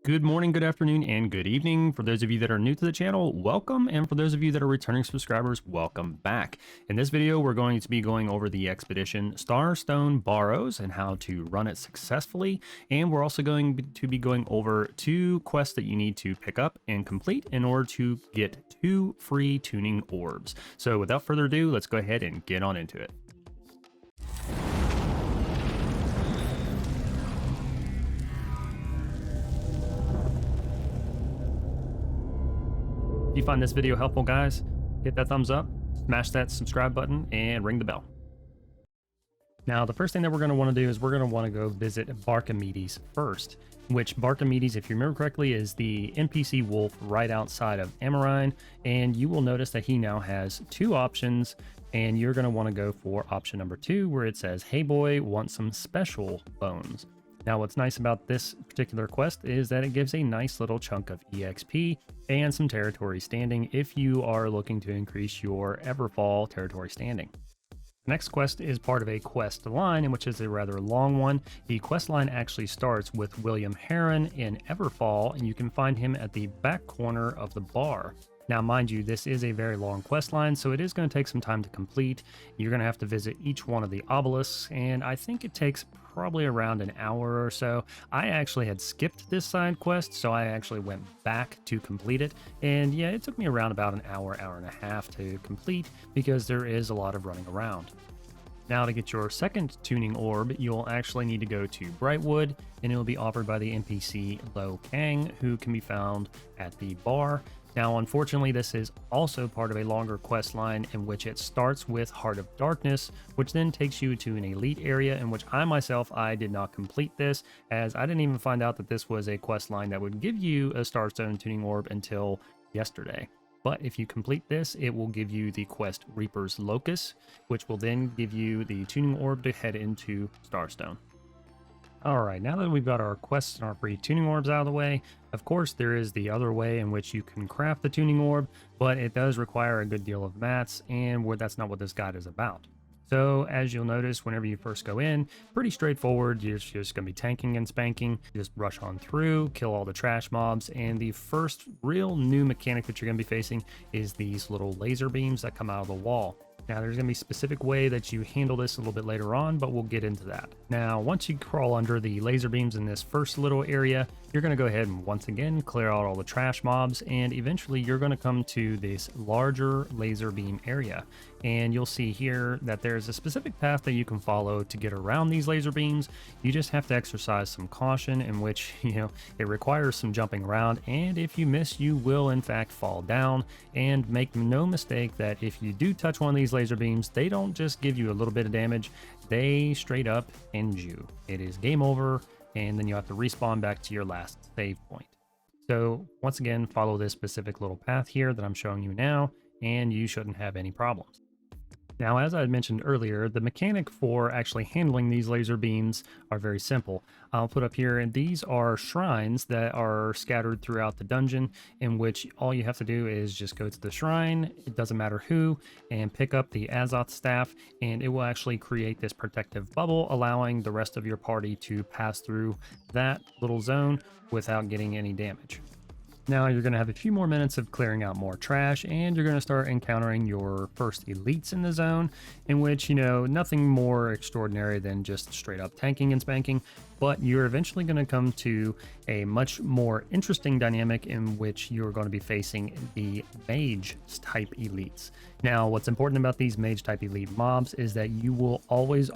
Good morning, good afternoon, and good evening. For those of you that are new to the channel, welcome. And for those of you that are returning subscribers, welcome back. In this video, we're going to be going over the expedition Starstone Barrows and how to run it successfully. And we're also going to be going over 2 quests that you need to pick up and complete in order to get 2 free tuning orbs. So without further ado, let's go ahead and get on into it. If you find this video helpful, guys, hit that thumbs up, smash that subscribe button, and ring the bell. Now, the first thing that we're going to want to do is we're going to want to go visit Barkamedes first, which Barkamedes, if you remember correctly, is the NPC wolf right outside of Amarine, and you will notice that he now has 2 options, and you're going to want to go for option number 2, where it says, "Hey boy, want some special bones." Now, what's nice about this particular quest is that it gives a nice little chunk of EXP and some territory standing if you are looking to increase your Everfall territory standing. The next quest is part of a quest line, which is a rather long one. The quest line actually starts with William Heron in Everfall, and you can find him at the back corner of the bar. Now, mind you, this is a very long quest line, so it is going to take some time to complete. You're going to have to visit each one of the obelisks, and I think it takes probably around an hour or so. I actually had skipped this side quest, so I actually went back to complete it. And yeah, it took me around about an hour, hour and a half to complete because there is a lot of running around. Now, to get your second tuning orb, you'll actually need to go to Brightwood, and it will be offered by the NPC Lo Kang, who can be found at the bar. Now, unfortunately, this is also part of a longer quest line in which it starts with Heart of Darkness, which then takes you to an elite area in which I did not complete this, as I didn't even find out that this was a quest line that would give you a Starstone tuning orb until yesterday. But if you complete this, it will give you the quest Reaper's Locus, which will then give you the tuning orb to head into Starstone. Alright, now that we've got our quests and our free tuning orbs out of the way, of course there is the other way in which you can craft the tuning orb, but it does require a good deal of mats, and that's not what this guide is about. So, as you'll notice, whenever you first go in, pretty straightforward. You're just going to be tanking and spanking. Just rush on through, kill all the trash mobs, and the first real new mechanic that you're going to be facing is these little laser beams that come out of the wall. Now, there's going to be a specific way that you handle this a little bit later on, but we'll get into that. Now, once you crawl under the laser beams in this first little area, you're going to go ahead and once again clear out all the trash mobs, and eventually you're going to come to this larger laser beam area. And you'll see here that there's a specific path that you can follow to get around these laser beams. You just have to exercise some caution, in which, it requires some jumping around, and if you miss, you will in fact fall down. And make no mistake that if you do touch one of these laser beams, they don't just give you a little bit of damage, they straight up end you. It is game over, and then you have to respawn back to your last save point. So once again, follow this specific little path here that I'm showing you now, and you shouldn't have any problems. Now, as I had mentioned earlier, the mechanic for actually handling these laser beams are very simple. I'll put up here, and these are shrines that are scattered throughout the dungeon, in which all you have to do is just go to the shrine, it doesn't matter who, and pick up the Azoth staff, and it will actually create this protective bubble, allowing the rest of your party to pass through that little zone without getting any damage. Now you're going to have a few more minutes of clearing out more trash, and you're going to start encountering your first elites in the zone, in which, nothing more extraordinary than just straight up tanking and spanking, but you're eventually going to come to a much more interesting dynamic in which you're going to be facing the mage type elites. Now, what's important about these mage type elite mobs is that you will always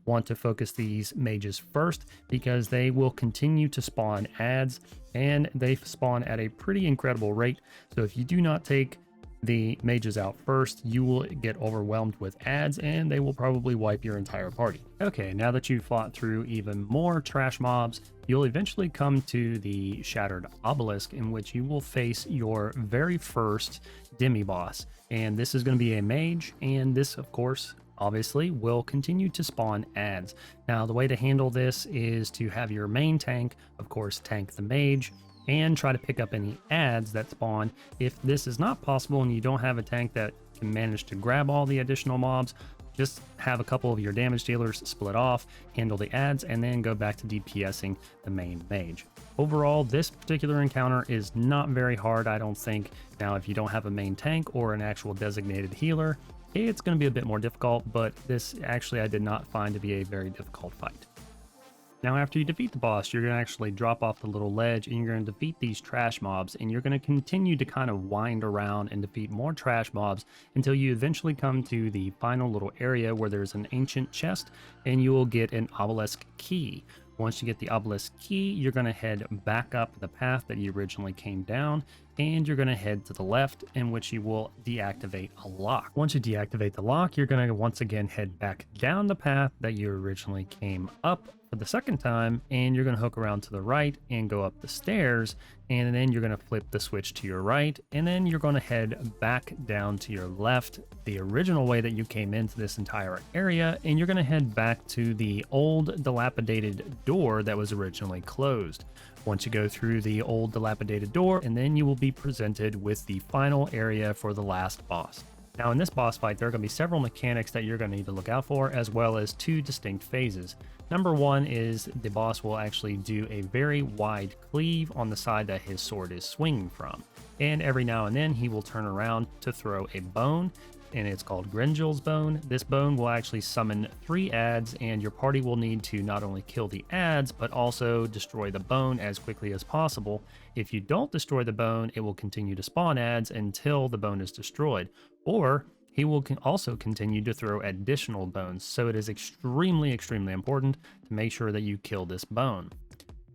want to focus these mages first, because they will continue to spawn adds, and they spawn at a pretty incredible rate. So if you do not take the mages out first, you will get overwhelmed with adds, and they will probably wipe your entire party. Okay, now that you've fought through even more trash mobs, you'll eventually come to the Shattered Obelisk, in which you will face your very first Demi-boss. And this is going to be a mage, and this, of course, obviously will continue to spawn adds. Now, the way to handle this is to have your main tank, of course, tank the mage, and try to pick up any adds that spawn. If this is not possible and you don't have a tank that can manage to grab all the additional mobs, just have a couple of your damage dealers split off, handle the adds, and then go back to DPSing the main mage. Overall, this particular encounter is not very hard, I don't think. Now, if you don't have a main tank or an actual designated healer, it's going to be a bit more difficult, but this actually I did not find to be a very difficult fight. Now, after you defeat the boss, you're going to actually drop off the little ledge and you're going to defeat these trash mobs, and you're going to continue to kind of wind around and defeat more trash mobs until you eventually come to the final little area where there's an ancient chest and you will get an obelisk key. Once you get the obelisk key, you're going to head back up the path that you originally came down, and you're going to head to the left, in which you will deactivate a lock. Once you deactivate the lock, you're going to once again head back down the path that you originally came up for the second time, and you're going to hook around to the right and go up the stairs, and then you're going to flip the switch to your right, and then you're going to head back down to your left the original way that you came into this entire area, and you're going to head back to the old dilapidated door that was originally closed. Once you go through the old dilapidated door, and then you will be presented with the final area for the last boss. Now, in this boss fight, there are going to be several mechanics that you're going to need to look out for, as well as two distinct phases. Number one is the boss will actually do a very wide cleave on the side that his sword is swinging from. And every now and then he will turn around to throw a bone, and it's called Grengel's Bone. This bone will actually summon 3 adds, and your party will need to not only kill the adds, but also destroy the bone as quickly as possible. If you don't destroy the bone, it will continue to spawn adds until the bone is destroyed. Or he will also continue to throw additional bones, so it is extremely important to make sure that you kill this bone.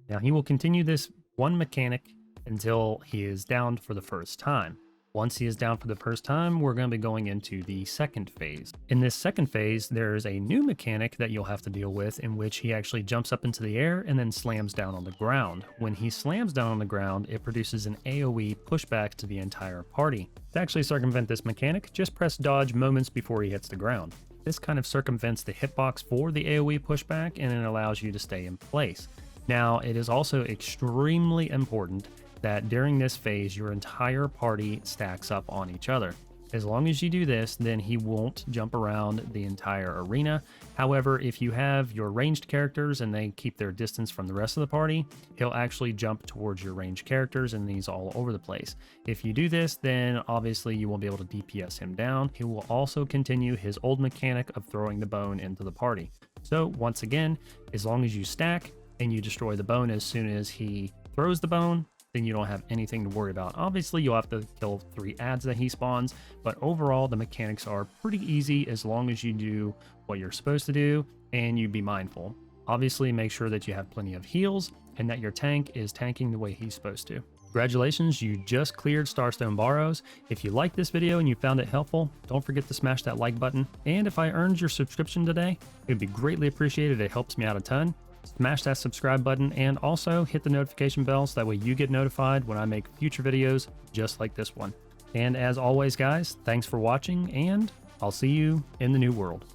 Now, he will continue this one mechanic until he is downed for the first time. Once he is down for the first time, we're going to be going into the second phase. In this second phase, there's a new mechanic that you'll have to deal with, in which he actually jumps up into the air and then slams down on the ground. When he slams down on the ground, it produces an AoE pushback to the entire party. To actually circumvent this mechanic, just press dodge moments before he hits the ground. This kind of circumvents the hitbox for the AoE pushback, and it allows you to stay in place. Now, it is also extremely important that during this phase, your entire party stacks up on each other. As long as you do this, then he won't jump around the entire arena. However, if you have your ranged characters and they keep their distance from the rest of the party, he'll actually jump towards your ranged characters, and he's all over the place. If you do this, then obviously you won't be able to DPS him down. He will also continue his old mechanic of throwing the bone into the party. So once again, as long as you stack and you destroy the bone as soon as he throws the bone, then you don't have anything to worry about. Obviously, you'll have to kill 3 adds that he spawns, but overall, the mechanics are pretty easy as long as you do what you're supposed to do and you be mindful. Obviously, make sure that you have plenty of heals and that your tank is tanking the way he's supposed to. Congratulations, you just cleared Starstone Barrows. If you liked this video and you found it helpful, don't forget to smash that like button. And if I earned your subscription today, it would be greatly appreciated. It helps me out a ton. Smash that subscribe button and also hit the notification bell so that way you get notified when I make future videos just like this one. And as always, guys, thanks for watching, and I'll see you in the new world.